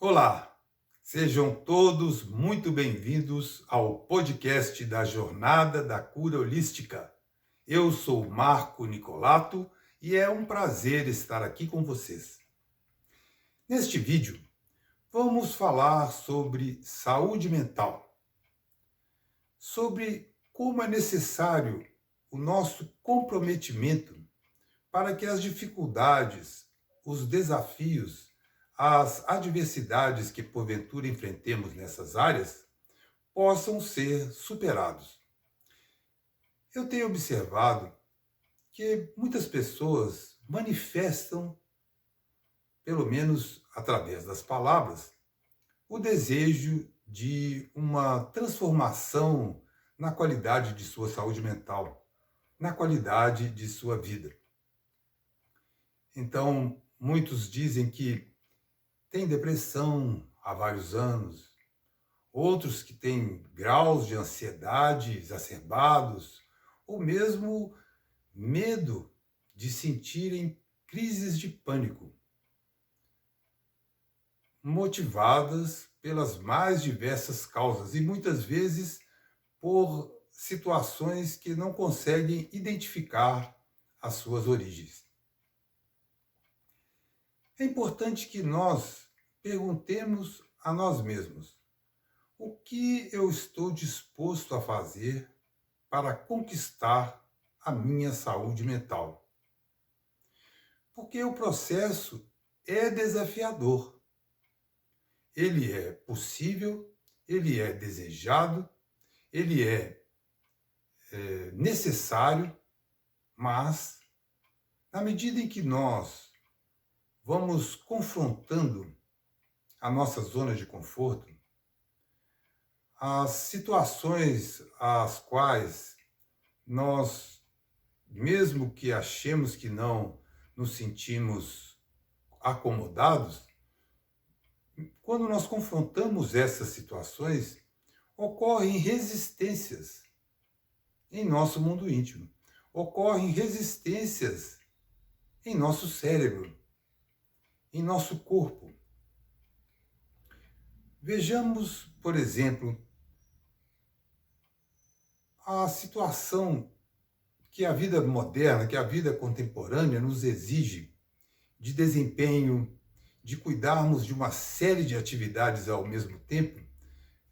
Olá, sejam todos muito bem-vindos ao podcast da Jornada da Cura Holística. Eu sou Marco Nicolato e é um prazer estar aqui com vocês. Neste vídeo, vamos falar sobre saúde mental, sobre como é necessário o nosso comprometimento para que as dificuldades, os desafios, as adversidades que porventura enfrentemos nessas áreas possam ser superados. Eu tenho observado que muitas pessoas manifestam, pelo menos através das palavras, o desejo de uma transformação na qualidade de sua saúde mental, na qualidade de sua vida. Então, muitos dizem que têm depressão há vários anos, outros que têm graus de ansiedade exacerbados, ou mesmo medo de sentirem crises de pânico, motivadas pelas mais diversas causas e muitas vezes por situações que não conseguem identificar as suas origens. É importante que nós perguntemos a nós mesmos: o que eu estou disposto a fazer para conquistar a minha saúde mental? Porque o processo é desafiador. Ele é possível, ele é desejado, ele é necessário, mas na medida em que nós vamos confrontando a nossa zona de conforto, as situações às quais nós, mesmo que achemos que não nos sentimos acomodados, quando nós confrontamos essas situações, ocorrem resistências em nosso mundo íntimo, ocorrem resistências em nosso cérebro, em nosso corpo. Vejamos, por exemplo, a situação que a vida moderna, que a vida contemporânea nos exige de desempenho, de cuidarmos de uma série de atividades ao mesmo tempo,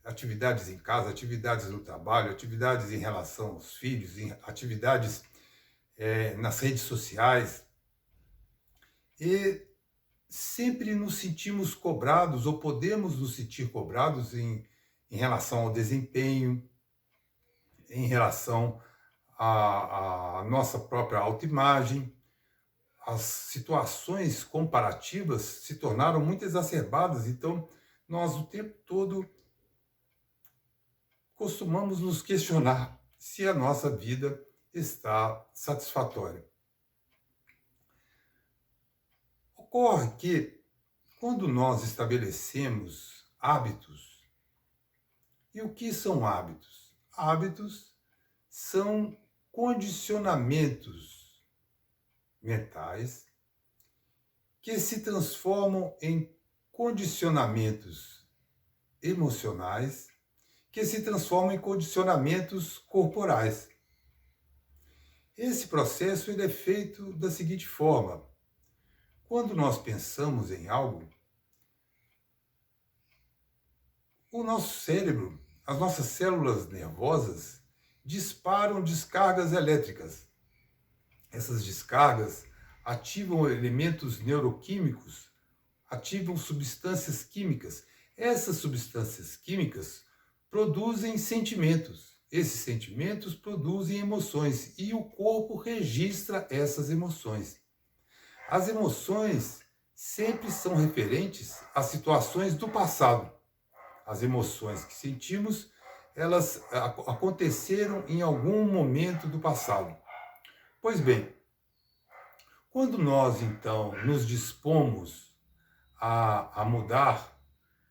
atividades em casa, atividades no trabalho, atividades em relação aos filhos, atividades nas redes sociais. E sempre nos sentimos cobrados, ou podemos nos sentir cobrados em relação ao desempenho, em relação à nossa própria autoimagem. As situações comparativas se tornaram muito exacerbadas, então nós o tempo todo costumamos nos questionar se a nossa vida está satisfatória. Ocorre que, quando nós estabelecemos hábitos, e o que são hábitos? Hábitos são condicionamentos mentais que se transformam em condicionamentos emocionais, que se transformam em condicionamentos corporais. Esse processo ele é feito da seguinte forma: quando nós pensamos em algo, o nosso cérebro, as nossas células nervosas disparam descargas elétricas. Essas descargas ativam elementos neuroquímicos, ativam substâncias químicas. Essas substâncias químicas produzem sentimentos. Esses sentimentos produzem emoções e o corpo registra essas emoções. As emoções sempre são referentes a situações do passado. As emoções que sentimos, elas aconteceram em algum momento do passado. Pois bem, quando nós então nos dispomos a mudar,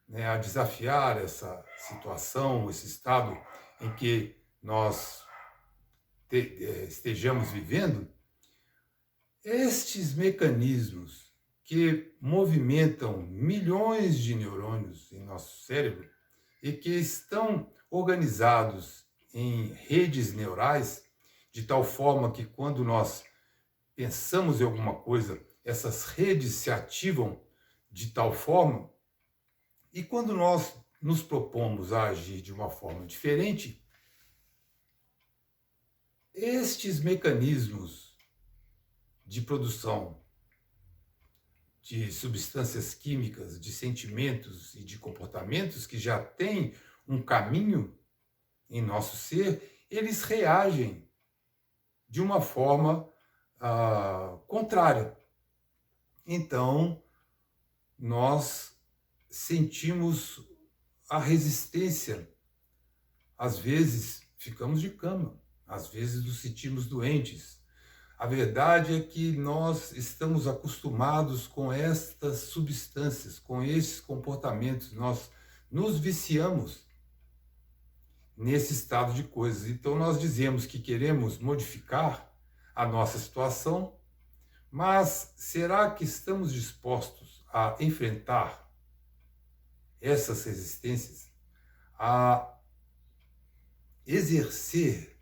né, a desafiar essa situação, esse estado em que nós estejamos vivendo, estes mecanismos que movimentam milhões de neurônios em nosso cérebro e que estão organizados em redes neurais, de tal forma que quando nós pensamos em alguma coisa, essas redes se ativam de tal forma, e quando nós nos propomos a agir de uma forma diferente, estes mecanismos de produção de substâncias químicas, de sentimentos e de comportamentos que já têm um caminho em nosso ser, eles reagem de uma forma contrária. Então, nós sentimos a resistência. Às vezes, ficamos de cama, às vezes nos sentimos doentes. A verdade é que nós estamos acostumados com estas substâncias, com esses comportamentos, nós nos viciamos nesse estado de coisas. Então, nós dizemos que queremos modificar a nossa situação, mas será que estamos dispostos a enfrentar essas resistências, a exercer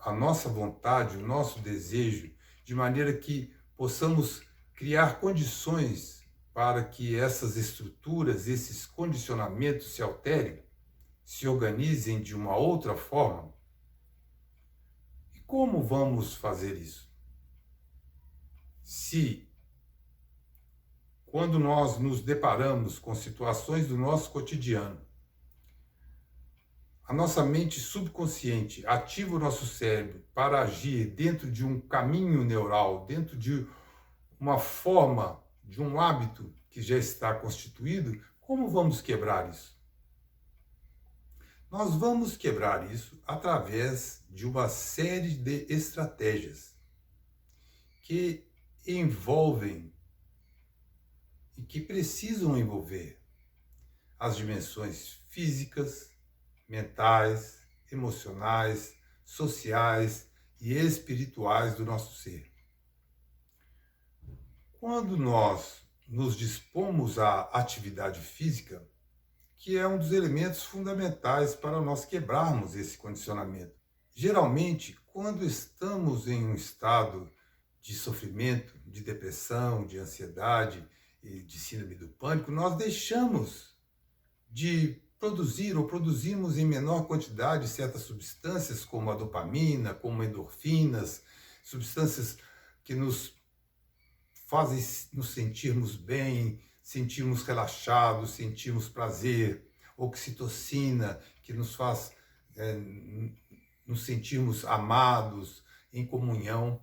a nossa vontade, o nosso desejo, de maneira que possamos criar condições para que essas estruturas, esses condicionamentos se alterem, se organizem de uma outra forma? E como vamos fazer isso? Se, quando nós nos deparamos com situações do nosso cotidiano, a nossa mente subconsciente ativa o nosso cérebro para agir dentro de um caminho neural, dentro de uma forma, de um hábito que já está constituído, como vamos quebrar isso? Nós vamos quebrar isso através de uma série de estratégias que envolvem e que precisam envolver as dimensões físicas, mentais, emocionais, sociais e espirituais do nosso ser. Quando nós nos dispomos à atividade física, que é um dos elementos fundamentais para nós quebrarmos esse condicionamento. Geralmente, quando estamos em um estado de sofrimento, de depressão, de ansiedade e de síndrome do pânico, nós deixamos de produzir ou produzimos em menor quantidade certas substâncias como a dopamina, como endorfinas, substâncias que nos fazem nos sentirmos bem, sentirmos relaxados, sentirmos prazer, oxitocina, que nos faz nos sentirmos amados, em comunhão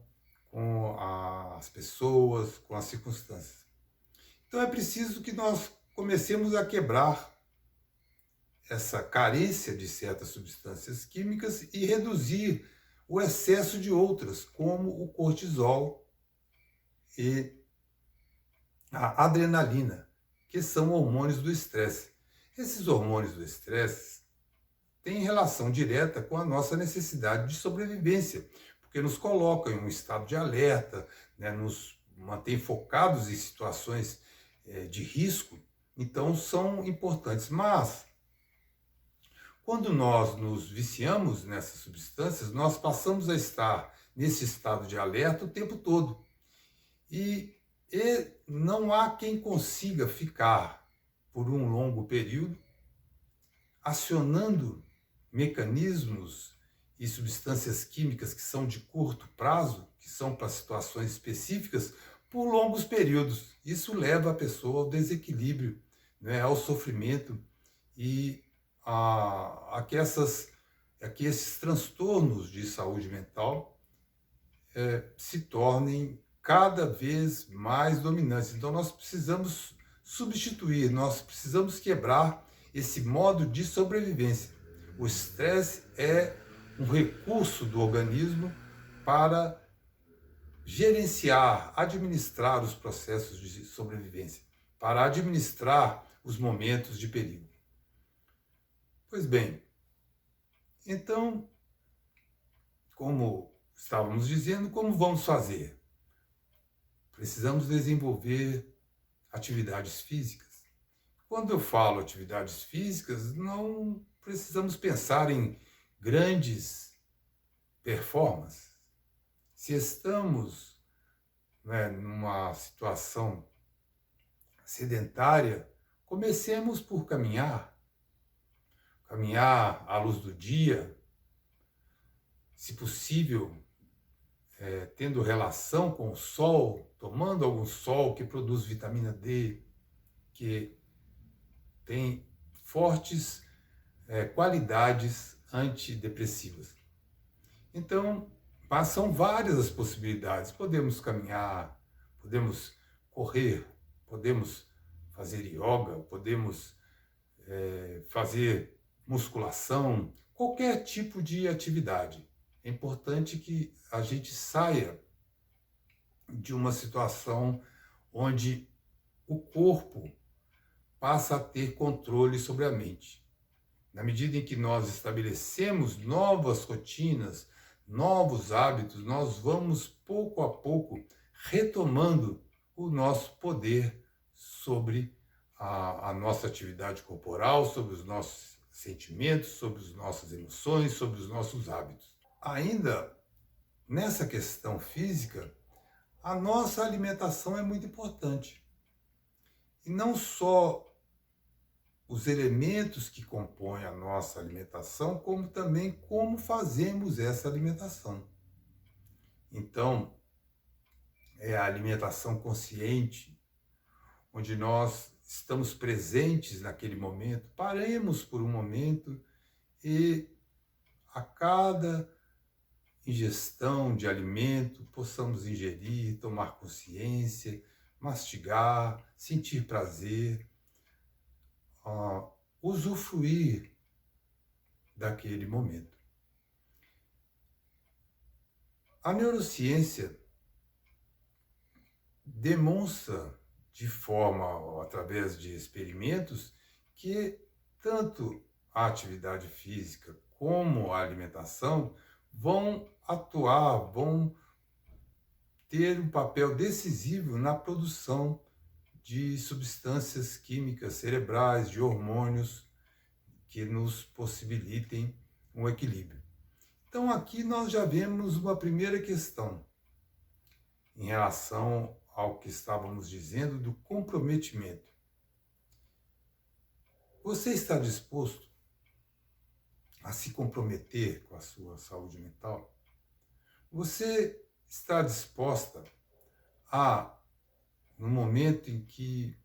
com as pessoas, com as circunstâncias. Então é preciso que nós comecemos a quebrar essa carência de certas substâncias químicas e reduzir o excesso de outras, como o cortisol e a adrenalina, que são hormônios do estresse. Esses hormônios do estresse têm relação direta com a nossa necessidade de sobrevivência, porque nos colocam em um estado de alerta, né, nos mantém focados em situações de risco, então são importantes. Mas quando nós nos viciamos nessas substâncias, nós passamos a estar nesse estado de alerta o tempo todo. E não há quem consiga ficar por um longo período acionando mecanismos e substâncias químicas que são de curto prazo, que são para situações específicas, por longos períodos. Isso leva a pessoa ao desequilíbrio, né, ao sofrimento e a que esses transtornos de saúde mental se tornem cada vez mais dominantes. Então nós precisamos substituir, nós precisamos quebrar esse modo de sobrevivência. O estresse é um recurso do organismo para gerenciar, administrar os processos de sobrevivência, para administrar os momentos de perigo. Pois bem, então, como estávamos dizendo, como vamos fazer? precisamos desenvolver atividades físicas. Quando eu falo atividades físicas, não precisamos pensar em grandes performances. Se estamos, numa situação sedentária, comecemos por caminhar à luz do dia, se possível, tendo relação com o sol, tomando algum sol que produz vitamina D, que tem fortes qualidades antidepressivas. Então, são várias as possibilidades. Podemos caminhar, podemos correr, podemos fazer yoga, podemos fazer musculação, qualquer tipo de atividade. É importante que a gente saia de uma situação onde o corpo passa a ter controle sobre a mente. Na medida em que nós estabelecemos novas rotinas, novos hábitos, nós vamos pouco a pouco retomando o nosso poder sobre a nossa atividade corporal, sobre os nossos sentimentos, sobre as nossas emoções, sobre os nossos hábitos. Ainda nessa questão física, a nossa alimentação é muito importante. E não só os elementos que compõem a nossa alimentação, como também como fazemos essa alimentação. Então, é a alimentação consciente, onde nós estamos presentes naquele momento, paremos por um momento e a cada ingestão de alimento possamos ingerir, tomar consciência, mastigar, sentir prazer, usufruir daquele momento. A neurociência demonstra de forma, através de experimentos, que tanto a atividade física como a alimentação vão atuar, vão ter um papel decisivo na produção de substâncias químicas cerebrais, de hormônios que nos possibilitem um equilíbrio. Então aqui nós já vemos uma primeira questão em relação ao que estávamos dizendo do comprometimento. Você está disposto a se comprometer com a sua saúde mental? Você está disposta a, no momento em que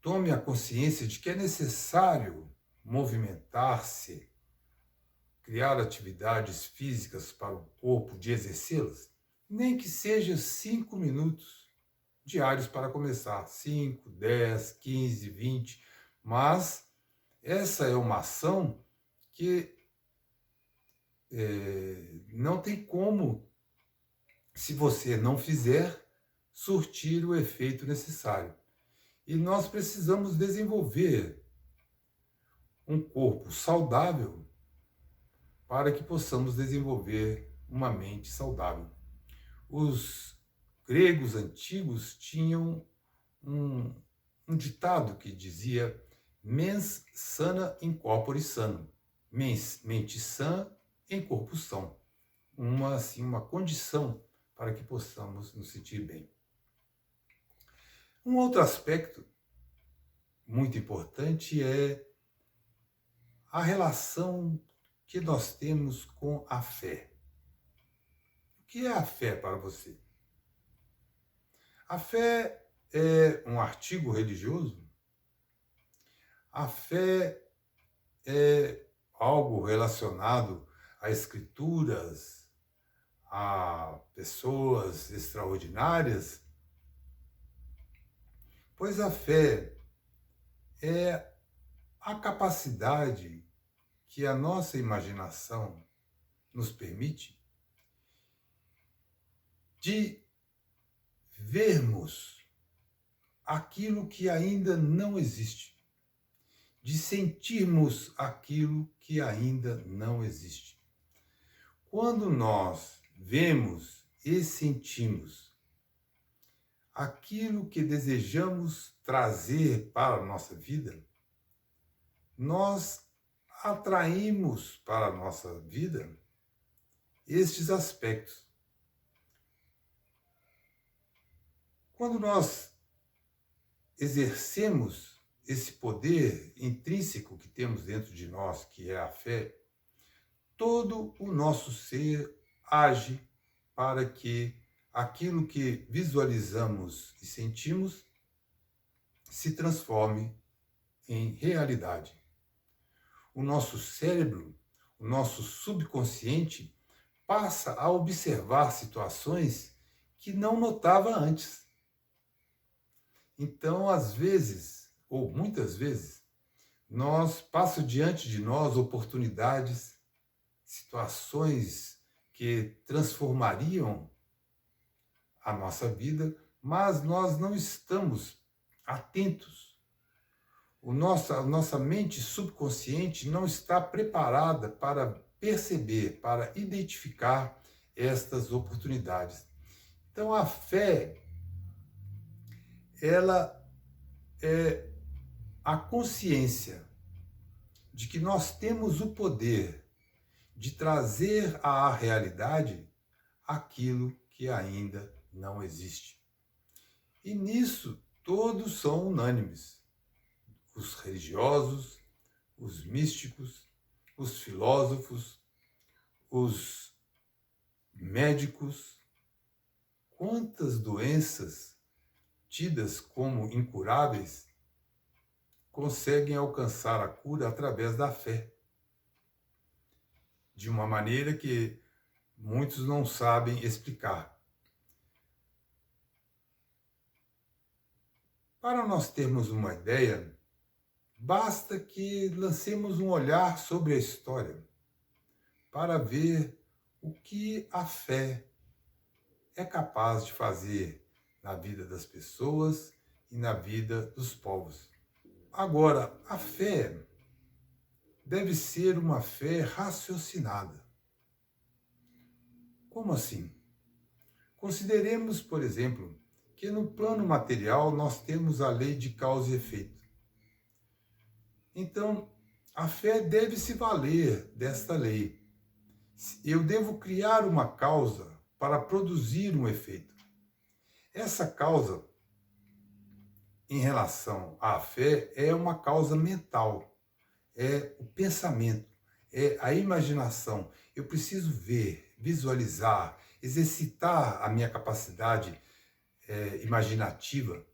tome a consciência de que é necessário movimentar-se, criar atividades físicas para o corpo, de exercê-las, nem que seja 5 minutos diários para começar, 5, 10, 15, 20, mas essa é uma ação que não tem como, se você não fizer, surtir o efeito necessário. E nós precisamos desenvolver um corpo saudável para que possamos desenvolver uma mente saudável. Os gregos antigos tinham um ditado que dizia mens sana in corpore sano, mente sã em corpo são, uma condição para que possamos nos sentir bem. Um outro aspecto muito importante é a relação que nós temos com a fé. O que é a fé para você? A fé é um artigo religioso? A fé é algo relacionado a escrituras, a pessoas extraordinárias? Pois a fé é a capacidade que a nossa imaginação nos permite de vermos aquilo que ainda não existe, de sentirmos aquilo que ainda não existe. Quando nós vemos e sentimos aquilo que desejamos trazer para a nossa vida, nós atraímos para a nossa vida estes aspectos. Quando nós exercemos esse poder intrínseco que temos dentro de nós, que é a fé, todo o nosso ser age para que aquilo que visualizamos e sentimos se transforme em realidade. O nosso cérebro, o nosso subconsciente, passa a observar situações que não notava antes. Então, às vezes, ou muitas vezes, passam diante de nós oportunidades, situações que transformariam a nossa vida, mas nós não estamos atentos. A nossa mente subconsciente não está preparada para perceber, para identificar estas oportunidades. Então, a fé, ela é a consciência de que nós temos o poder de trazer à realidade aquilo que ainda não existe. E nisso todos são unânimes. Os religiosos, os místicos, os filósofos, os médicos. Quantas doenças tidas como incuráveis conseguem alcançar a cura através da fé, de uma maneira que muitos não sabem explicar. Para nós termos uma ideia, basta que lancemos um olhar sobre a história para ver o que a fé é capaz de fazer na vida das pessoas e na vida dos povos. Agora, a fé deve ser uma fé raciocinada. Como assim? Consideremos, por exemplo, que no plano material nós temos a lei de causa e efeito. Então, a fé deve se valer desta lei. Eu devo criar uma causa para produzir um efeito. Essa causa, em relação à fé, é uma causa mental, é o pensamento, é a imaginação. Eu preciso ver, visualizar, exercitar a minha capacidade imaginativa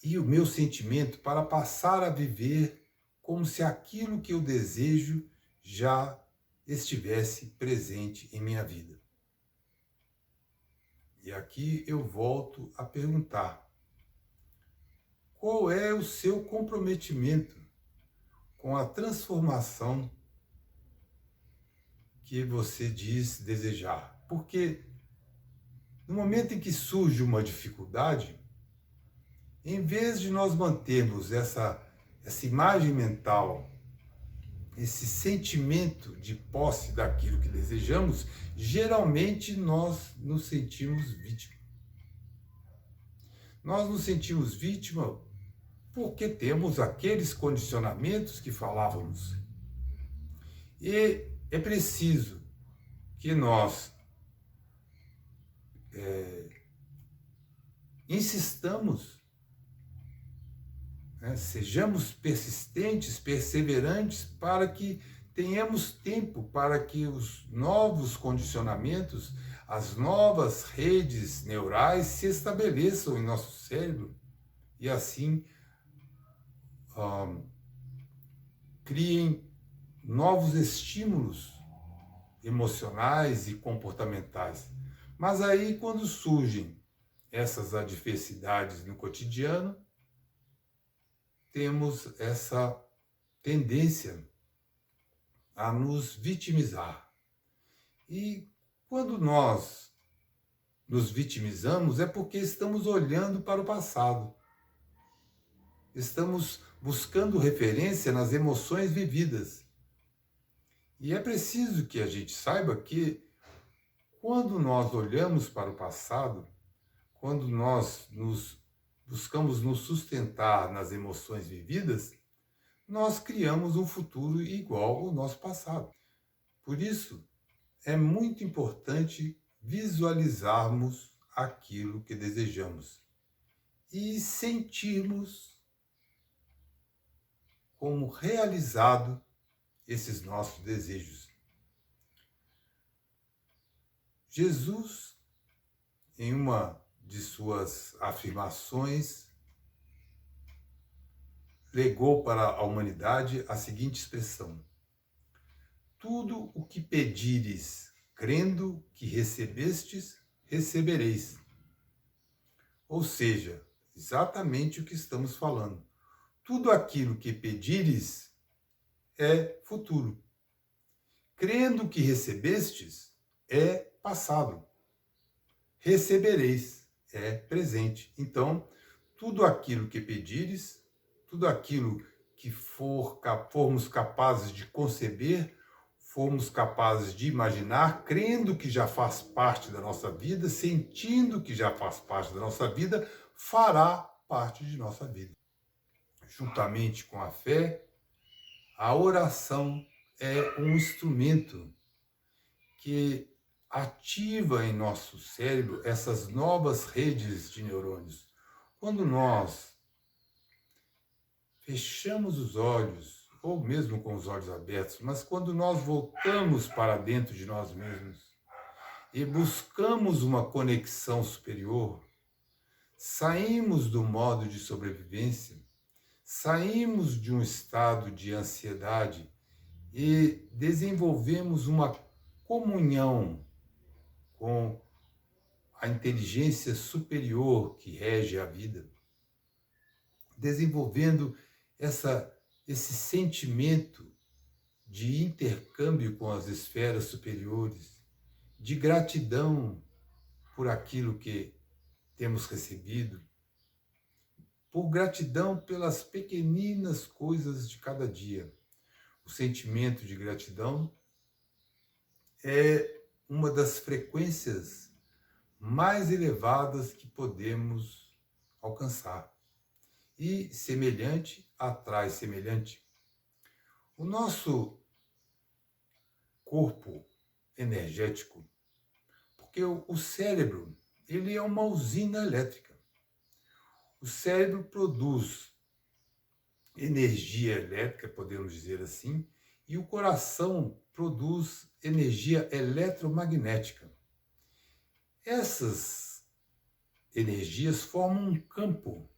e o meu sentimento para passar a viver como se aquilo que eu desejo já estivesse presente em minha vida. E aqui eu volto a perguntar: qual é o seu comprometimento com a transformação que você diz desejar? Porque no momento em que surge uma dificuldade, em vez de nós mantermos essa imagem mental, esse sentimento de posse daquilo que desejamos, geralmente nós nos sentimos vítima. Nós nos sentimos vítima porque temos aqueles condicionamentos que falávamos. E é preciso que nós insistamos, sejamos persistentes, perseverantes, para que tenhamos tempo para que os novos condicionamentos, as novas redes neurais se estabeleçam em nosso cérebro e assim criem novos estímulos emocionais e comportamentais. Mas aí, quando surgem essas adversidades no cotidiano, temos essa tendência a nos vitimizar. E quando nós nos vitimizamos é porque estamos olhando para o passado. Estamos buscando referência nas emoções vividas. E é preciso que a gente saiba que quando nós olhamos para o passado, quando nós buscamos nos sustentar nas emoções vividas, nós criamos um futuro igual ao nosso passado. Por isso, é muito importante visualizarmos aquilo que desejamos e sentirmos como realizado esses nossos desejos. Jesus, em uma de suas afirmações, legou para a humanidade a seguinte expressão: tudo o que pedires, crendo que recebestes, recebereis. Ou seja, exatamente o que estamos falando. Tudo aquilo que pedires é futuro. Crendo que recebestes é passado. Recebereis é presente. Então, tudo aquilo que pedires, tudo aquilo que formos capazes de conceber, formos capazes de imaginar, crendo que já faz parte da nossa vida, sentindo que já faz parte da nossa vida, fará parte de nossa vida. Juntamente com a fé, a oração é um instrumento que ativa em nosso cérebro essas novas redes de neurônios. Quando nós fechamos os olhos, ou mesmo com os olhos abertos, mas quando nós voltamos para dentro de nós mesmos e buscamos uma conexão superior, saímos do modo de sobrevivência, saímos de um estado de ansiedade e desenvolvemos uma comunhão com a inteligência superior que rege a vida, desenvolvendo esse sentimento de intercâmbio com as esferas superiores, de gratidão por aquilo que temos recebido, por gratidão pelas pequeninas coisas de cada dia. O sentimento de gratidão é uma das frequências mais elevadas que podemos alcançar. E semelhante atrai semelhante. O nosso corpo energético, porque o cérebro, ele é uma usina elétrica. O cérebro produz energia elétrica, podemos dizer assim, e o coração produz energia eletromagnética. Essas energias formam um campo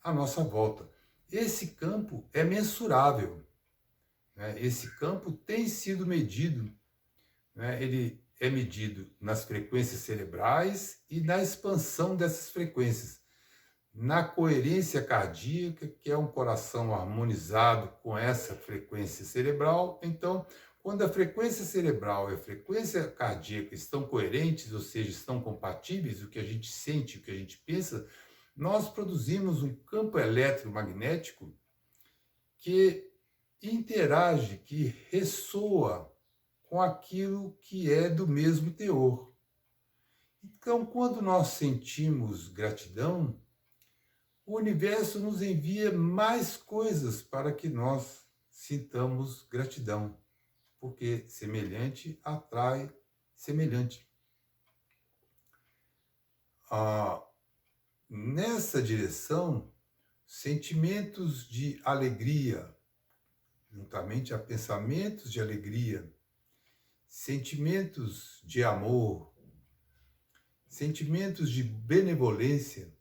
à nossa volta. Esse campo é mensurável, né? Esse campo tem sido medido, né? Ele é medido nas frequências cerebrais e na expansão dessas frequências, na coerência cardíaca, que é um coração harmonizado com essa frequência cerebral. Então, quando a frequência cerebral e a frequência cardíaca estão coerentes, ou seja, estão compatíveis, o que a gente sente, o que a gente pensa, nós produzimos um campo eletromagnético que interage, que ressoa com aquilo que é do mesmo teor. Então, quando nós sentimos gratidão, o universo nos envia mais coisas para que nós sintamos gratidão, porque semelhante atrai semelhante. Nessa direção, sentimentos de alegria, juntamente a pensamentos de alegria, sentimentos de amor, sentimentos de benevolência,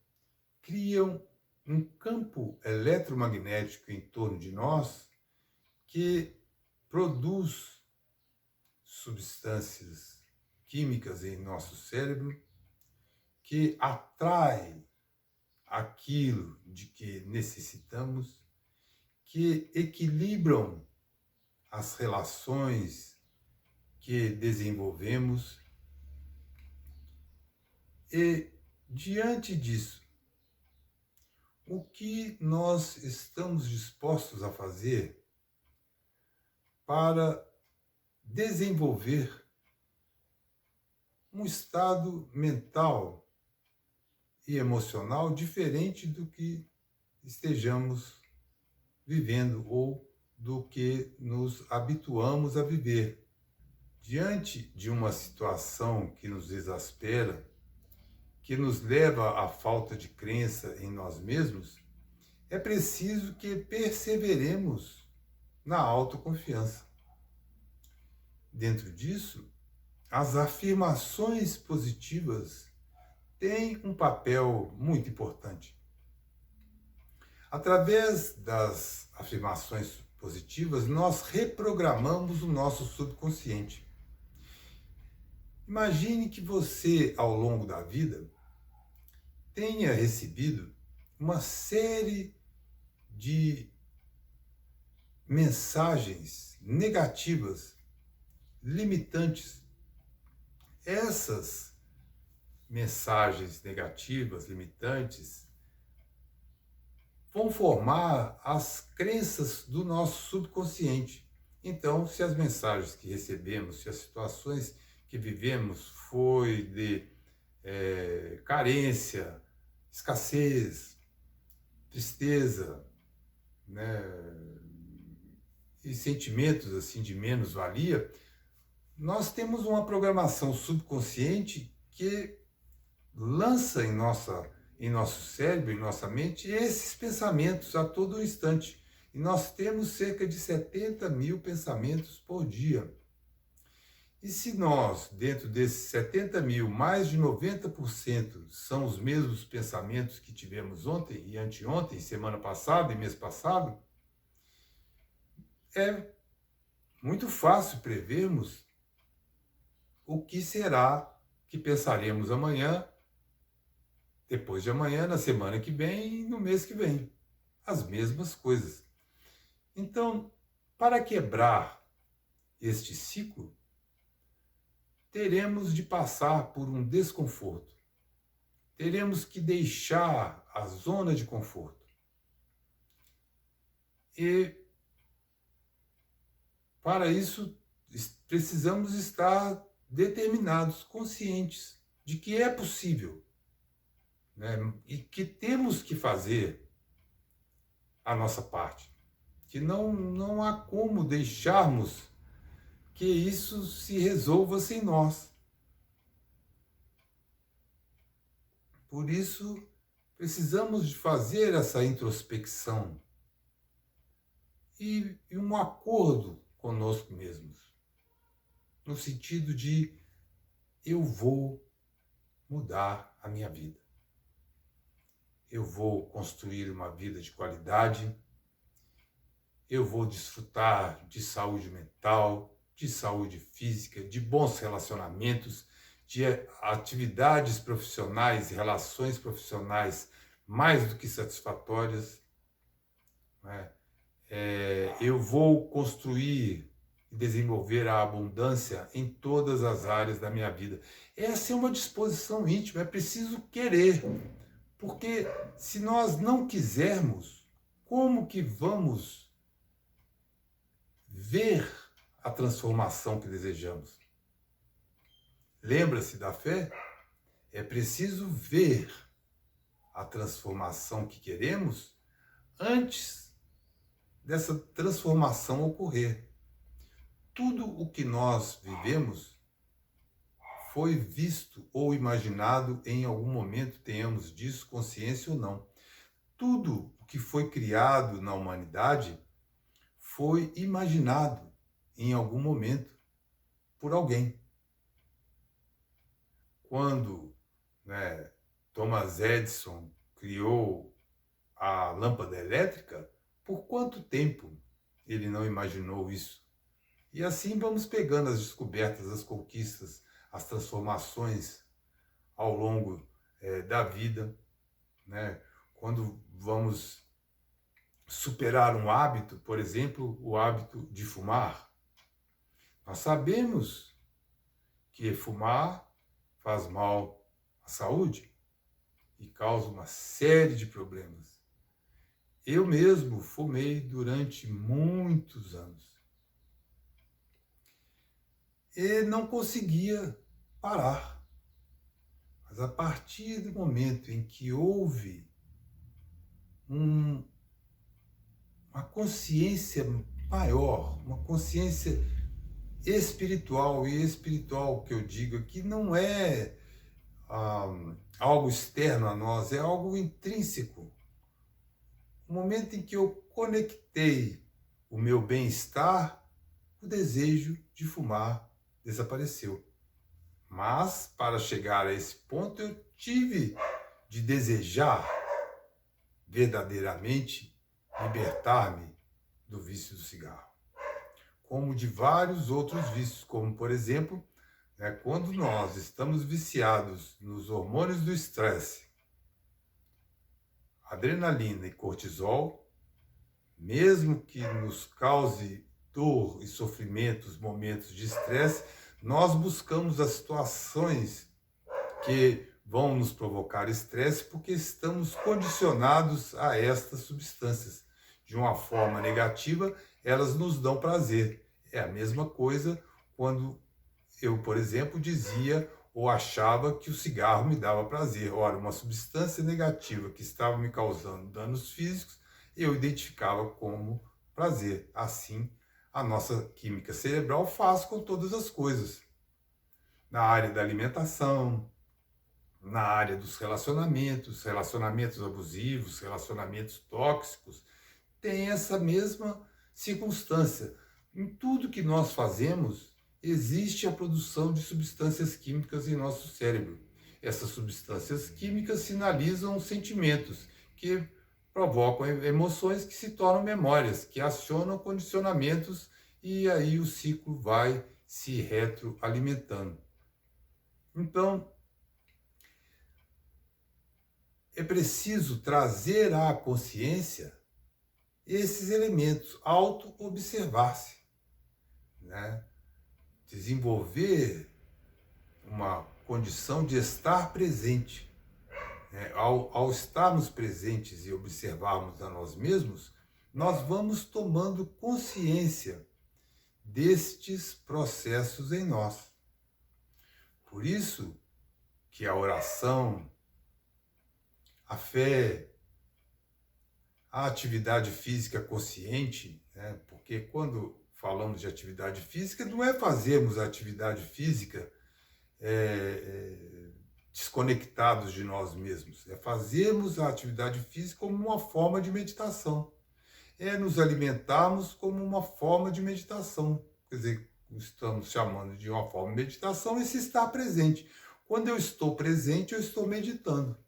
criam um campo eletromagnético em torno de nós que produz substâncias químicas em nosso cérebro que atrai aquilo de que necessitamos, que equilibram as relações que desenvolvemos. E, diante disso, o que nós estamos dispostos a fazer para desenvolver um estado mental e emocional diferente do que estejamos vivendo ou do que nos habituamos a viver. Diante de uma situação que nos exaspera, que nos leva à falta de crença em nós mesmos, é preciso que perseveremos na autoconfiança. Dentro disso, as afirmações positivas têm um papel muito importante. Através das afirmações positivas, nós reprogramamos o nosso subconsciente. Imagine que você, ao longo da vida, tenha recebido uma série de mensagens negativas, limitantes. Essas mensagens negativas, limitantes, vão formar as crenças do nosso subconsciente. Então, se as mensagens que recebemos, se as situações que vivemos foi de carência, escassez, tristeza, né, e sentimentos assim de menos-valia, nós temos uma programação subconsciente que lança em nosso cérebro, em nossa mente, esses pensamentos a todo instante. E nós temos cerca de 70 mil pensamentos por dia. E se nós, dentro desses 70 mil, mais de 90% são os mesmos pensamentos que tivemos ontem e anteontem, semana passada e mês passado, é muito fácil prevermos o que será que pensaremos amanhã, depois de amanhã, na semana que vem e no mês que vem. As mesmas coisas. Então, para quebrar este ciclo, teremos de passar por um desconforto. Teremos que deixar a zona de conforto. E, para isso, precisamos estar determinados, conscientes de que é possível, né? E que temos que fazer a nossa parte. Que não há como deixarmos que isso se resolva sem nós. Por isso, precisamos de fazer essa introspecção e um acordo conosco mesmos, no sentido de eu vou mudar a minha vida. Eu vou construir uma vida de qualidade, eu vou desfrutar de saúde mental, de saúde física, de bons relacionamentos, de atividades profissionais e relações profissionais mais do que satisfatórias, né? Eu vou construir e desenvolver a abundância em todas as áreas da minha vida. Essa é uma disposição íntima, é preciso querer, porque se nós não quisermos, como que vamos ver a transformação que desejamos? Lembra-se da fé? É preciso ver a transformação que queremos antes dessa transformação ocorrer. Tudo o que nós vivemos foi visto ou imaginado em algum momento, tenhamos disso consciência ou não. Tudo o que foi criado na humanidade foi imaginado em algum momento por alguém. Quando, né, Thomas Edison criou a lâmpada elétrica, por quanto tempo ele não imaginou isso? E assim vamos pegando as descobertas, as conquistas, as transformações ao longo da vida, né? Quando vamos superar um hábito, por exemplo, o hábito de fumar, nós sabemos que fumar faz mal à saúde e causa uma série de problemas. Eu mesmo fumei durante muitos anos e não conseguia parar. Mas a partir do momento em que houve uma consciência maior, uma consciência espiritual, e espiritual que eu digo aqui não é algo externo a nós, é algo intrínseco. O momento em que eu conectei o meu bem-estar, o desejo de fumar desapareceu. Mas, para chegar a esse ponto, eu tive de desejar verdadeiramente libertar-me do vício do cigarro. Como de vários outros vícios, como, por exemplo, quando nós estamos viciados nos hormônios do estresse, adrenalina e cortisol, mesmo que nos cause dor e sofrimento, os momentos de estresse, nós buscamos as situações que vão nos provocar estresse porque estamos condicionados a estas substâncias. De uma forma negativa, elas nos dão prazer. É a mesma coisa quando eu, por exemplo, dizia ou achava que o cigarro me dava prazer. Ora, uma substância negativa que estava me causando danos físicos, eu identificava como prazer. Assim, a nossa química cerebral faz com todas as coisas. Na área da alimentação, na área dos relacionamentos, relacionamentos abusivos, relacionamentos tóxicos, tem essa mesma circunstância. Em tudo que nós fazemos, existe a produção de substâncias químicas em nosso cérebro. Essas substâncias químicas sinalizam sentimentos que provocam emoções que se tornam memórias, que acionam condicionamentos e aí o ciclo vai se retroalimentando. Então, é preciso trazer à consciência esses elementos, auto-observar-se, né? Desenvolver uma condição de estar presente. Ao estarmos presentes e observarmos a nós mesmos, nós vamos tomando consciência destes processos em nós. Por isso que a oração, a fé, a atividade física consciente, né? Porque quando falamos de atividade física, não é fazermos a atividade física desconectados de nós mesmos, é fazermos a atividade física como uma forma de meditação, é nos alimentarmos como uma forma de meditação, quer dizer, estamos chamando de uma forma de meditação esse estar presente. Quando eu estou presente, eu estou meditando,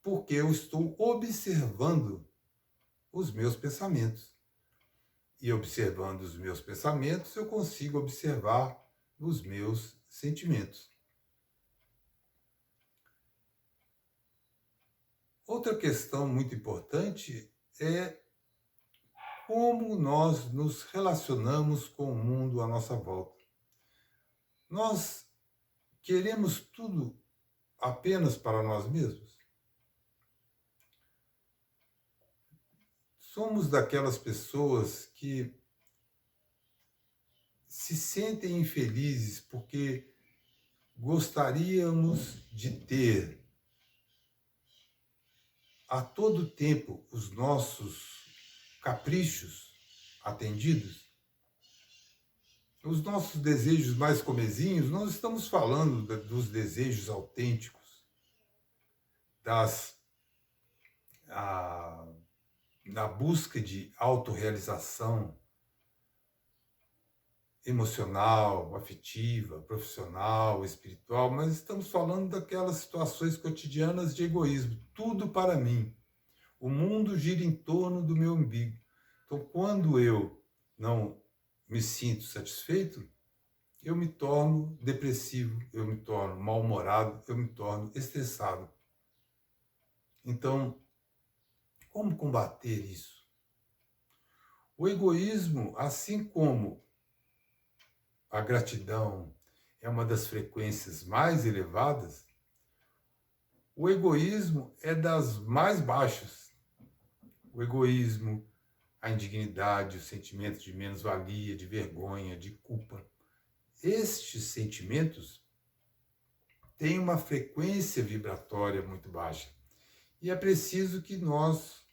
porque eu estou observando os meus pensamentos. E observando os meus pensamentos, eu consigo observar os meus sentimentos. Outra questão muito importante é como nós nos relacionamos com o mundo à nossa volta. Nós queremos tudo apenas para nós mesmos? Somos daquelas pessoas que se sentem infelizes porque gostaríamos de ter a todo tempo os nossos caprichos atendidos, os nossos desejos mais comezinhos. Nós estamos falando dos desejos autênticos, da busca de autorrealização emocional, afetiva, profissional, espiritual, mas estamos falando daquelas situações cotidianas de egoísmo, tudo para mim. O mundo gira em torno do meu umbigo. Então, quando eu não me sinto satisfeito, eu me torno depressivo, eu me torno mal-humorado, eu me torno estressado. Então, como combater isso? O egoísmo, assim como a gratidão é uma das frequências mais elevadas, o egoísmo é das mais baixas. O egoísmo, a indignidade, o sentimento de menos-valia, de vergonha, de culpa. Estes sentimentos tem uma frequência vibratória muito baixa. E é preciso que nós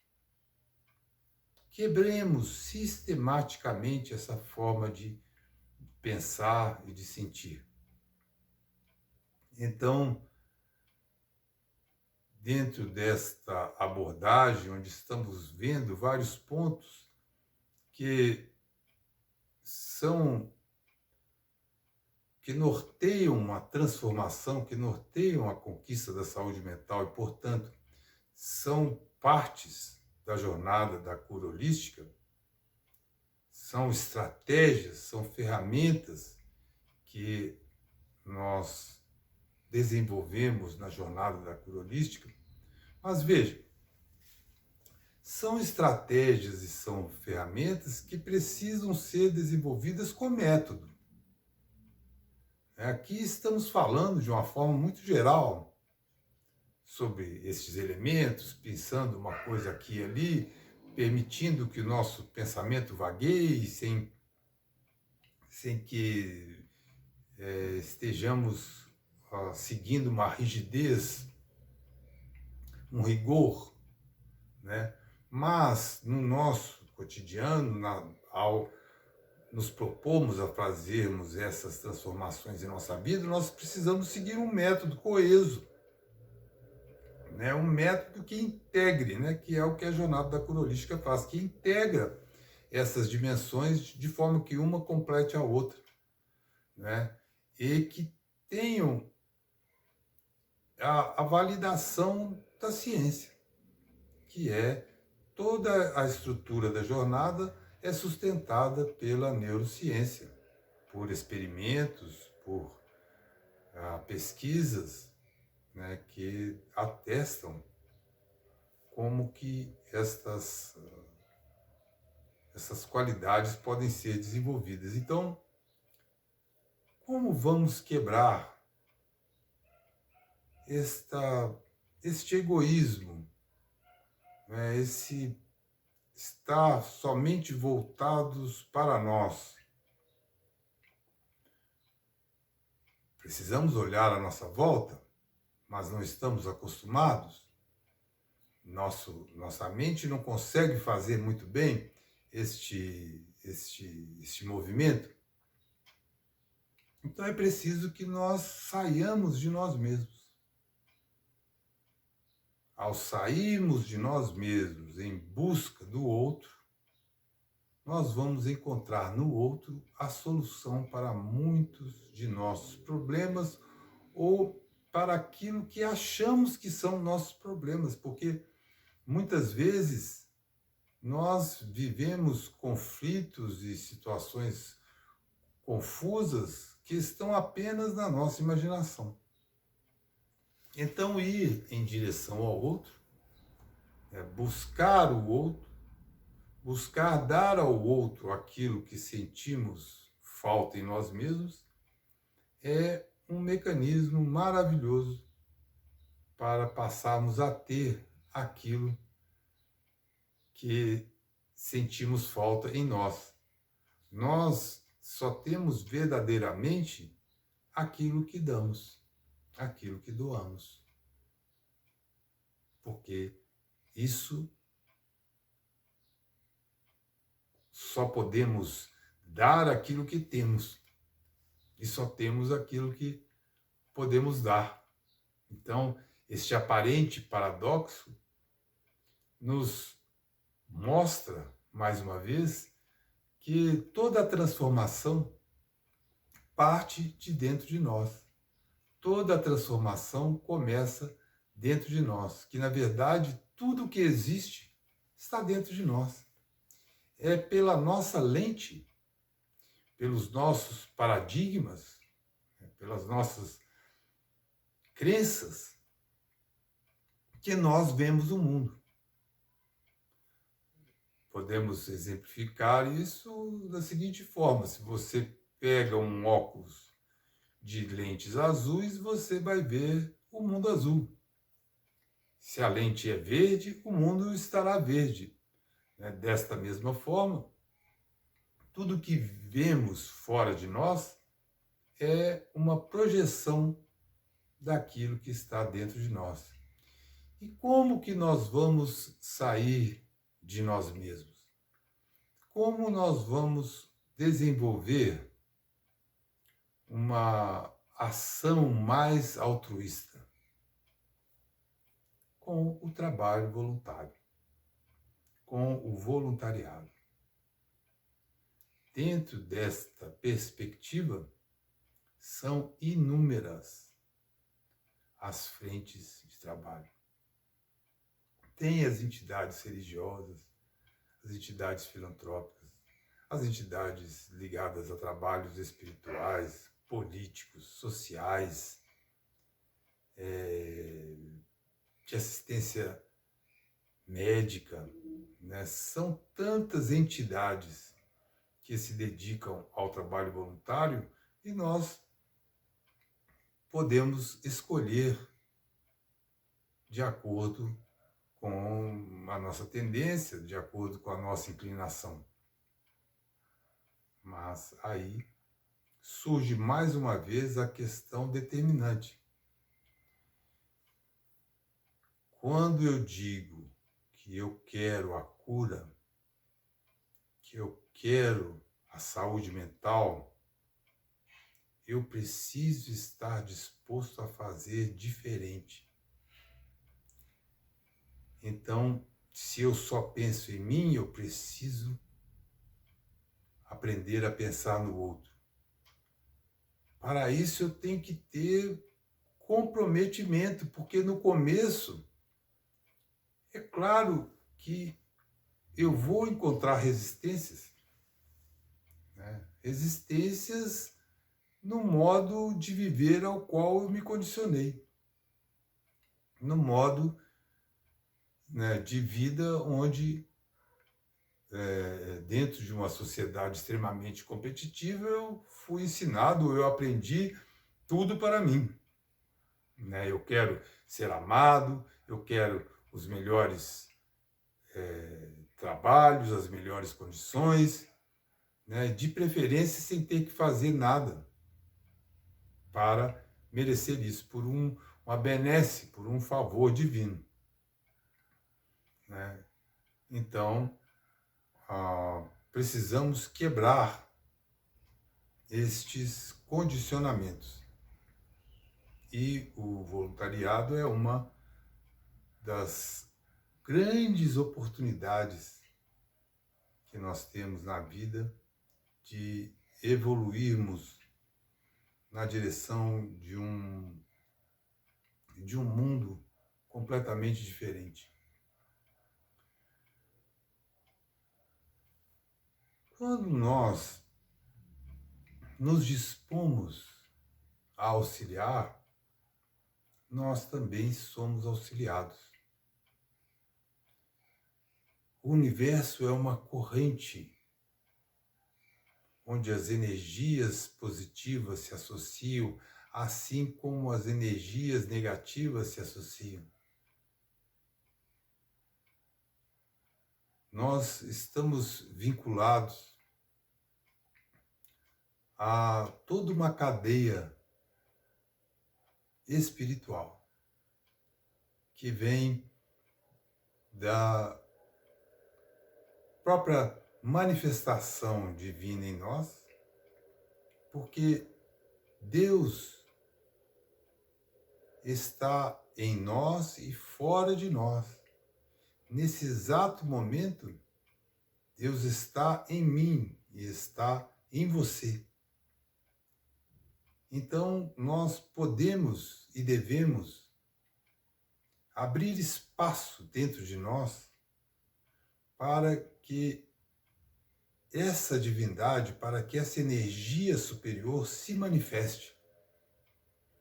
quebremos sistematicamente essa forma de pensar e de sentir. Então, dentro desta abordagem, onde estamos vendo vários pontos que norteiam uma transformação, que norteiam a conquista da saúde mental e, portanto, são partes da jornada da cura holística, são estratégias, são ferramentas que nós desenvolvemos na jornada da cura holística. Mas veja, são estratégias e são ferramentas que precisam ser desenvolvidas com método. Aqui estamos falando de uma forma muito geral sobre esses elementos, pensando uma coisa aqui e ali, permitindo que o nosso pensamento vagueie sem que estejamos seguindo uma rigidez, um rigor, né? Mas no nosso cotidiano, ao nos propomos a fazermos essas transformações em nossa vida, nós precisamos seguir um método coeso, né? Um método que integre, né? Que é o que a jornada da cura holística faz, que integra essas dimensões de forma que uma complete a outra, né? E que tenham a validação da ciência, que é toda a estrutura da jornada é sustentada pela neurociência, por experimentos, por pesquisas, né, que atestam como que essas qualidades podem ser desenvolvidas. Então, como vamos quebrar este egoísmo, né, esse estar somente voltados para nós? Precisamos olhar à nossa volta, mas não estamos acostumados. Nossa mente não consegue fazer muito bem este movimento. Então é preciso que nós saiamos de nós mesmos. Ao sairmos de nós mesmos em busca do outro, nós vamos encontrar no outro a solução para muitos de nossos problemas ou para aquilo que achamos que são nossos problemas, porque muitas vezes nós vivemos conflitos e situações confusas que estão apenas na nossa imaginação. Então, ir em direção ao outro, buscar o outro, buscar dar ao outro aquilo que sentimos falta em nós mesmos, é um mecanismo maravilhoso para passarmos a ter aquilo que sentimos falta em nós. Nós só temos verdadeiramente aquilo que damos, aquilo que doamos. Porque isso só podemos dar aquilo que temos e só temos aquilo que podemos dar. Então, este aparente paradoxo nos mostra, mais uma vez, que toda a transformação parte de dentro de nós. Toda a transformação começa dentro de nós, que na verdade tudo que existe está dentro de nós. É pela nossa lente, pelos nossos paradigmas, pelas nossas crenças, que nós vemos o mundo. Podemos exemplificar isso da seguinte forma: se você pega um óculos de lentes azuis, você vai ver o mundo azul. Se a lente é verde, o mundo estará verde. Desta mesma forma, tudo que vemos fora de nós é uma projeção daquilo que está dentro de nós. E como que nós vamos sair de nós mesmos? Como nós vamos desenvolver uma ação mais altruísta? Com o trabalho voluntário, com o voluntariado. Dentro desta perspectiva, são inúmeras as frentes de trabalho. Tem as entidades religiosas, as entidades filantrópicas, as entidades ligadas a trabalhos espirituais, políticos, sociais, de assistência médica, né? São tantas entidades que se dedicam ao trabalho voluntário e nós podemos escolher de acordo com a nossa tendência, de acordo com a nossa inclinação. Mas aí surge mais uma vez a questão determinante. Quando eu digo que eu quero a cura, que eu quero a saúde mental, eu preciso estar disposto a fazer diferente. Então, se eu só penso em mim, eu preciso aprender a pensar no outro. Para isso, eu tenho que ter comprometimento, porque no começo, é claro que eu vou encontrar resistências, né? Resistências no modo de viver ao qual eu me condicionei, no modo, né, de vida onde, dentro de uma sociedade extremamente competitiva, eu fui ensinado, eu aprendi tudo para mim, né? Eu quero ser amado, eu quero os melhores trabalhos, as melhores condições, né? De preferência sem ter que fazer nada para merecer isso, por uma benesse, por um favor divino, né? Então, precisamos quebrar estes condicionamentos. E o voluntariado é uma das grandes oportunidades que nós temos na vida de evoluirmos na direção de um mundo completamente diferente. Quando nós nos dispomos a auxiliar, nós também somos auxiliados. O universo é uma corrente onde as energias positivas se associam, assim como as energias negativas se associam. Nós estamos vinculados a toda uma cadeia espiritual que vem da própria manifestação divina em nós, porque Deus está em nós e fora de nós. Nesse exato momento, Deus está em mim e está em você. Então, nós podemos e devemos abrir espaço dentro de nós para que essa divindade, para que essa energia superior se manifeste.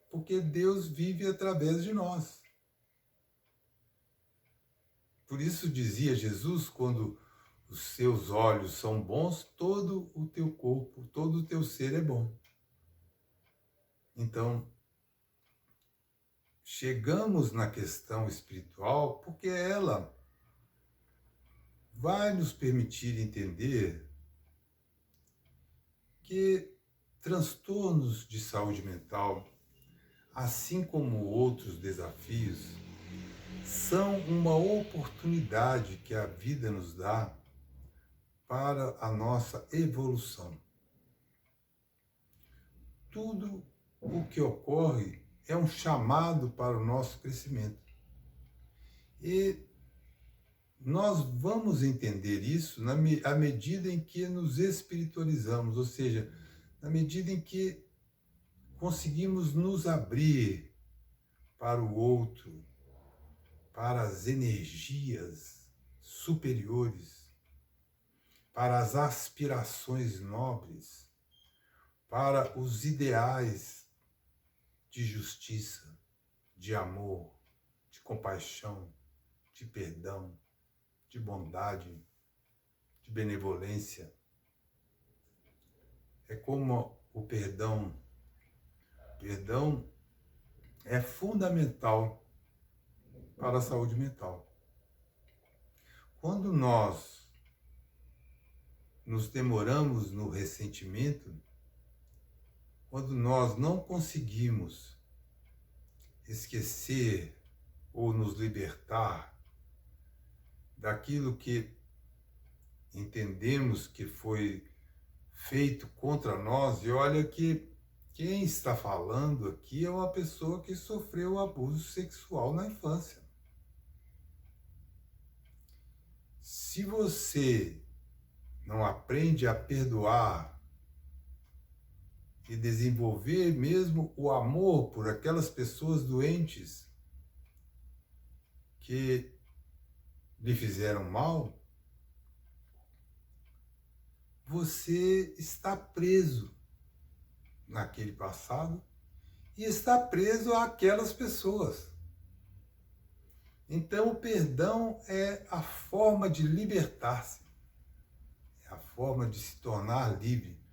Porque Deus vive através de nós. Por isso dizia Jesus, quando os seus olhos são bons, todo o teu corpo, todo o teu ser é bom. Então, chegamos na questão espiritual porque ela vai nos permitir entender que transtornos de saúde mental, assim como outros desafios, são uma oportunidade que a vida nos dá para a nossa evolução. Tudo o que ocorre é um chamado para o nosso crescimento. E nós vamos entender isso à medida em que nos espiritualizamos, ou seja, na medida em que conseguimos nos abrir para o outro, para as energias superiores, para as aspirações nobres, para os ideais de justiça, de amor, de compaixão, de perdão, de bondade, de benevolência. É como o perdão. O perdão é fundamental para a saúde mental. Quando nós nos demoramos no ressentimento, quando nós não conseguimos esquecer ou nos libertar daquilo que entendemos que foi feito contra nós, e olha que quem está falando aqui é uma pessoa que sofreu abuso sexual na infância. Se você não aprende a perdoar e desenvolver mesmo o amor por aquelas pessoas doentes que lhe fizeram mal, você está preso naquele passado e está preso àquelas pessoas. Então, o perdão é a forma de libertar-se, é a forma de se tornar livre.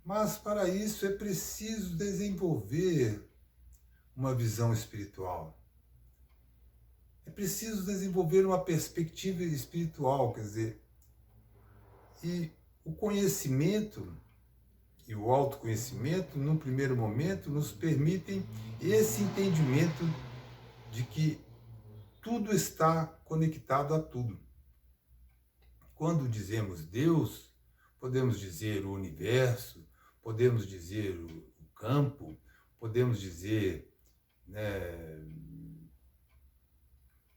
Mas, para isso, é preciso desenvolver uma visão espiritual. É preciso desenvolver uma perspectiva espiritual, quer dizer, e o conhecimento e o autoconhecimento, num primeiro momento, nos permitem esse entendimento de que tudo está conectado a tudo. Quando dizemos Deus, podemos dizer o universo, podemos dizer o campo, podemos dizer, né,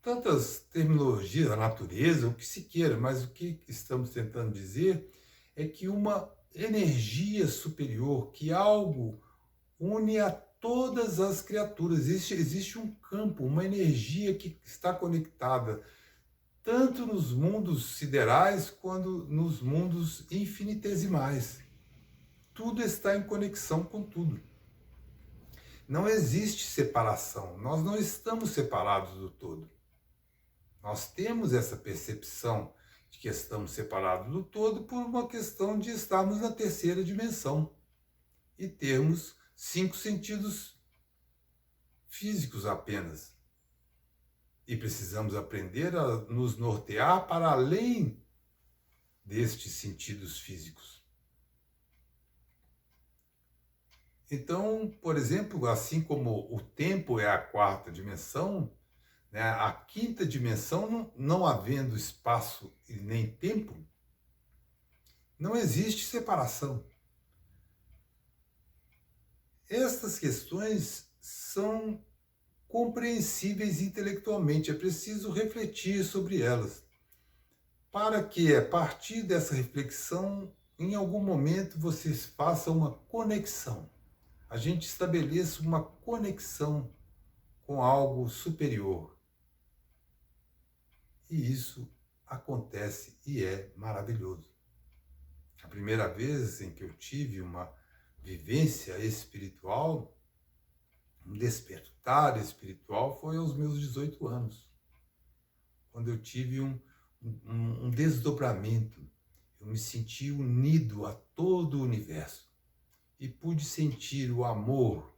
tantas terminologias, a natureza, o que se queira, mas o que estamos tentando dizer é que uma energia superior, que algo une a todas as criaturas. Existe um campo, uma energia que está conectada tanto nos mundos siderais quanto nos mundos infinitesimais. Tudo está em conexão com tudo. Não existe separação, nós não estamos separados do todo. Nós temos essa percepção de que estamos separados do todo por uma questão de estarmos na terceira dimensão e termos 5 sentidos físicos apenas. E precisamos aprender a nos nortear para além destes sentidos físicos. Então, por exemplo, assim como o tempo é a 4ª dimensão, né, a 5ª dimensão, não havendo espaço e nem tempo, não existe separação. Estas questões são compreensíveis intelectualmente, é preciso refletir sobre elas, para que, a partir dessa reflexão, em algum momento vocês façam uma conexão. A gente estabeleça uma conexão com algo superior. E isso acontece e é maravilhoso. A primeira vez em que eu tive uma vivência espiritual, um despertar espiritual, foi aos meus 18 anos, quando eu tive um desdobramento. Eu me senti unido a todo o universo e pude sentir o amor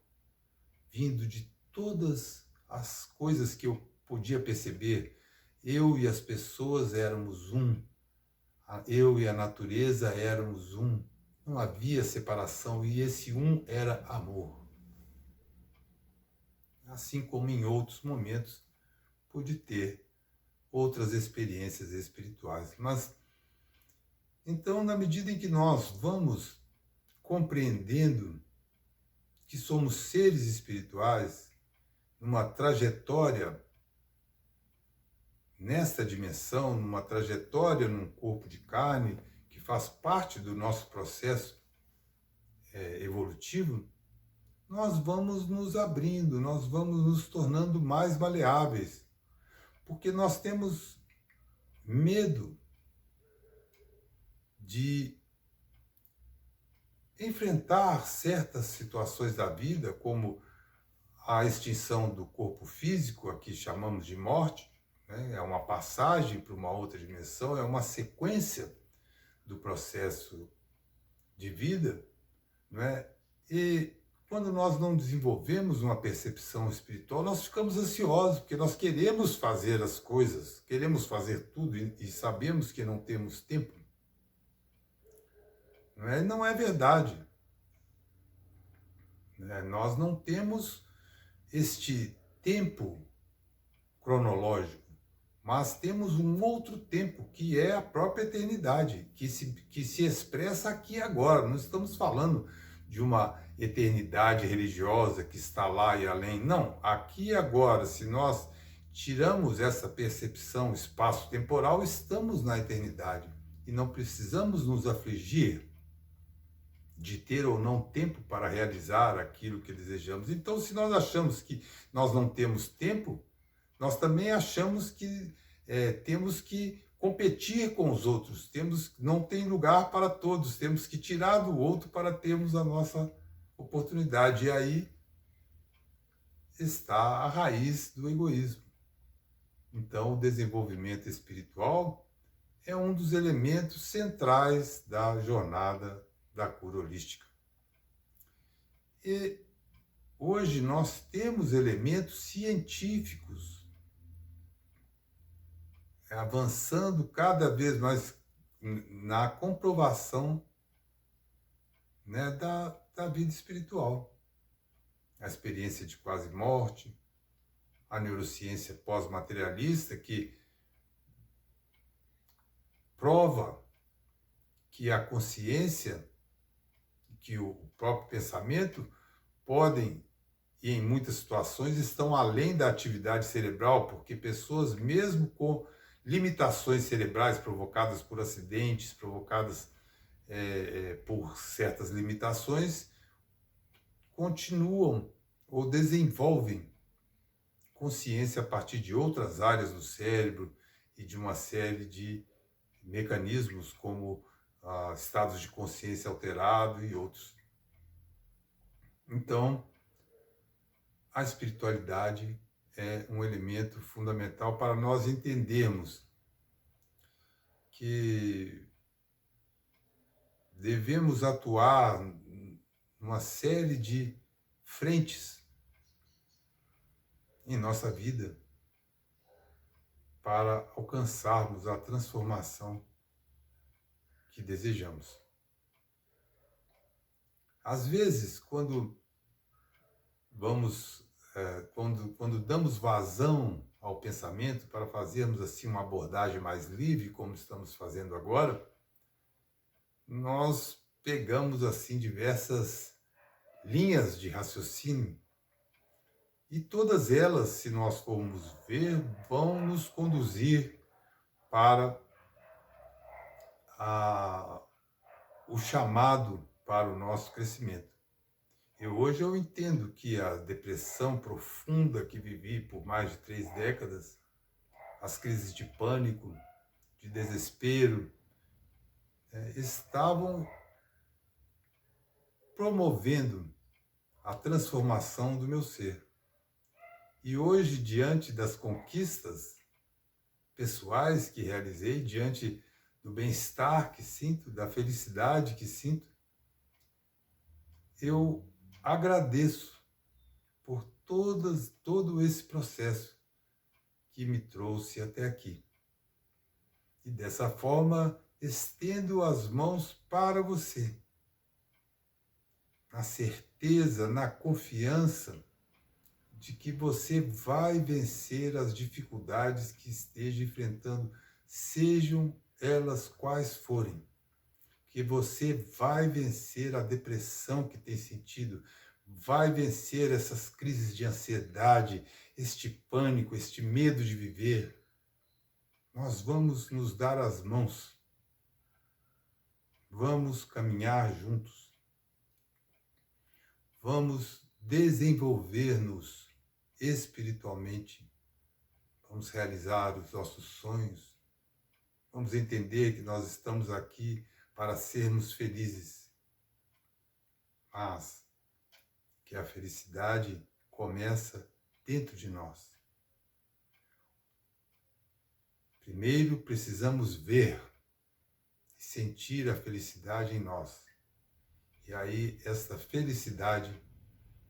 vindo de todas as coisas que eu podia perceber. Eu e as pessoas éramos um, eu e a natureza éramos um, não havia separação e esse um era amor. assim como em outros momentos pude ter outras experiências espirituais. Mas, então, na medida em que nós vamos compreendendo que somos seres espirituais, numa trajetória nesta dimensão, numa trajetória num corpo de carne, que faz parte do nosso processo evolutivo, nós vamos nos abrindo, nós vamos nos tornando mais maleáveis, porque nós temos medo de enfrentar certas situações da vida, como a extinção do corpo físico, aqui chamamos de morte, né? É uma passagem para uma outra dimensão, é uma sequência do processo de vida, não é? E quando nós não desenvolvemos uma percepção espiritual, nós ficamos ansiosos, porque nós queremos fazer as coisas, queremos fazer tudo e sabemos que não temos tempo. Não é verdade. Nós não temos este tempo cronológico, mas temos um outro tempo, que é a própria eternidade, que se expressa aqui e agora. Não estamos falando de uma eternidade religiosa que está lá e além. Não, aqui e agora, se nós tiramos essa percepção espaço-temporal, estamos na eternidade. E não precisamos nos afligir de ter ou não tempo para realizar aquilo que desejamos. Então, se nós achamos que nós não temos tempo, nós também achamos que temos que competir com os outros, não tem lugar para todos, temos que tirar do outro para termos a nossa oportunidade. E aí está a raiz do egoísmo. Então, o desenvolvimento espiritual é um dos elementos centrais da jornada da cura holística. E hoje nós temos elementos científicos avançando cada vez mais na comprovação, né, da vida espiritual. A experiência de quase morte, a neurociência pós-materialista, que prova que a consciência, que o próprio pensamento podem, e em muitas situações, estão além da atividade cerebral, porque pessoas, mesmo com limitações cerebrais provocadas por acidentes, provocadas por certas limitações, continuam ou desenvolvem consciência a partir de outras áreas do cérebro e de uma série de mecanismos como estados de consciência alterado e outros. Então, a espiritualidade é um elemento fundamental para nós entendermos que devemos atuar numa série de frentes em nossa vida para alcançarmos a transformação que desejamos. Às vezes, quando damos vazão ao pensamento para fazermos assim uma abordagem mais livre, como estamos fazendo agora, nós pegamos assim diversas linhas de raciocínio e todas elas, se nós formos ver, vão nos conduzir para o chamado para o nosso crescimento. Hoje eu entendo que a depressão profunda que vivi por mais de 3 décadas, as crises de pânico, de desespero, estavam promovendo a transformação do meu ser. E hoje, diante das conquistas pessoais que realizei, diante do bem-estar que sinto, da felicidade que sinto, eu agradeço por todo esse processo que me trouxe até aqui. E dessa forma, estendo as mãos para você, na certeza, na confiança de que você vai vencer as dificuldades que esteja enfrentando, sejam elas quais forem. Que você vai vencer a depressão que tem sentido, vai vencer essas crises de ansiedade, este pânico, este medo de viver. Nós vamos nos dar as mãos, vamos caminhar juntos, vamos desenvolver-nos espiritualmente, vamos realizar os nossos sonhos, vamos entender que nós estamos aqui para sermos felizes, mas que a felicidade começa dentro de nós. Primeiro precisamos ver e sentir a felicidade em nós. E aí esta felicidade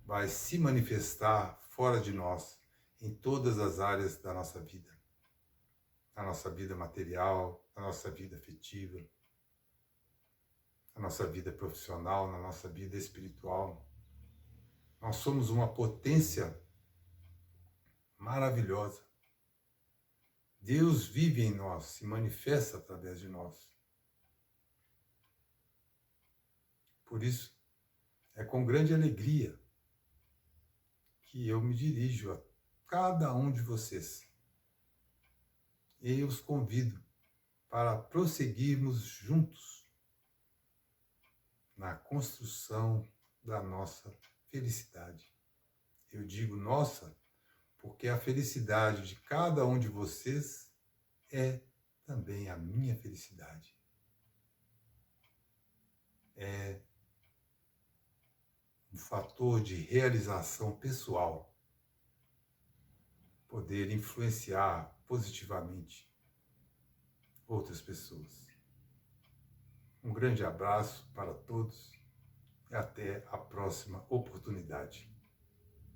vai se manifestar fora de nós, em todas as áreas da nossa vida. Na nossa vida material, na nossa vida afetiva, na nossa vida profissional, na nossa vida espiritual. Nós somos uma potência maravilhosa. Deus vive em nós, se manifesta através de nós. Por isso, é com grande alegria que eu me dirijo a cada um de vocês. E os convido para prosseguirmos juntos na construção da nossa felicidade. Eu digo nossa, porque a felicidade de cada um de vocês é também a minha felicidade. É um fator de realização pessoal, poder influenciar positivamente outras pessoas. Um grande abraço para todos e até a próxima oportunidade.